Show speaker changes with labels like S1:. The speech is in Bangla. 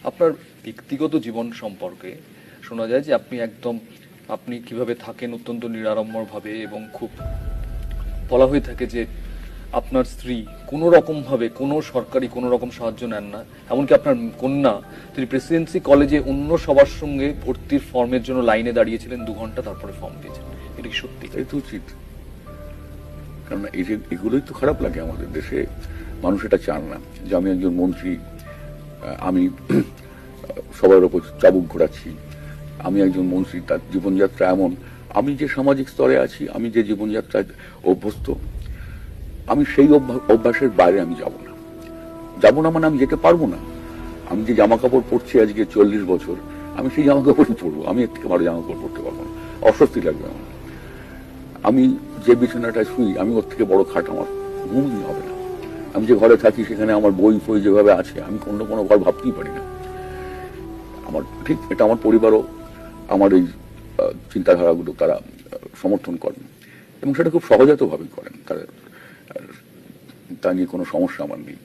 S1: আপনার ব্যক্তিগত জীবন সম্পর্কে শোনা যায় যে আপনি কিভাবে থাকেন অত্যন্ত নিরাড়ম্বরভাবে, এবং খুব বলা হয়ে থাকে যে আপনার স্ত্রী কোনো রকম ভাবে কোনো সরকারি কোনো রকম সাহায্য নেন না। এমনকি আপনার কন্যা, তিনি প্রেসিডেন্সি কলেজে অন্য সবার সঙ্গে ভর্তির ফর্মের জন্য লাইনে দাঁড়িয়েছিলেন 2 ঘন্টা, তারপরে ফর্ম দিয়েছেন। এটা কি সত্যি?
S2: এই তো উচিত, কারণ এই যে এগুলোই তো খারাপ লাগে আমাদের দেশে। মানুষ এটা চান না যে আমি একজন মন্ত্রী, আমি সবার ওপর চাবুক ঘোরাচ্ছি। আমি একজন মন্ত্রী, তার জীবনযাত্রা এমন, আমি যে সামাজিক স্তরে আছি, আমি যে জীবনযাত্রায় অভ্যস্ত, আমি সেই অভ্যাসের বাইরে আমি যাব না মানে আমি যেতে পারবো না। আমি যে জামা কাপড় পরছি আজকে 40 বছর, আমি সেই জামা কাপড়ই পরবো, আমি এর থেকে ভালো জামা কাপড় পরতে পারবো না, অস্বস্তি লাগবে আমার। আমি যে বিছানাটায় শুই, আমি ওর থেকে বড় খাট আমার ঘুমই হবে না। আমি যে ঘরে থাকি সেখানে আমার বই ফই যেভাবে আছে, আমি কোনো ঘর ভাবতেই পারি না। আমার ঠিক এটা আমার পরিবারও আমার এই চিন্তাধারাগুলো তারা সমর্থন করেন, এবং সেটা খুব সহজাতভাবেই করেন। তা নিয়ে কোনো সমস্যা আমার নেই।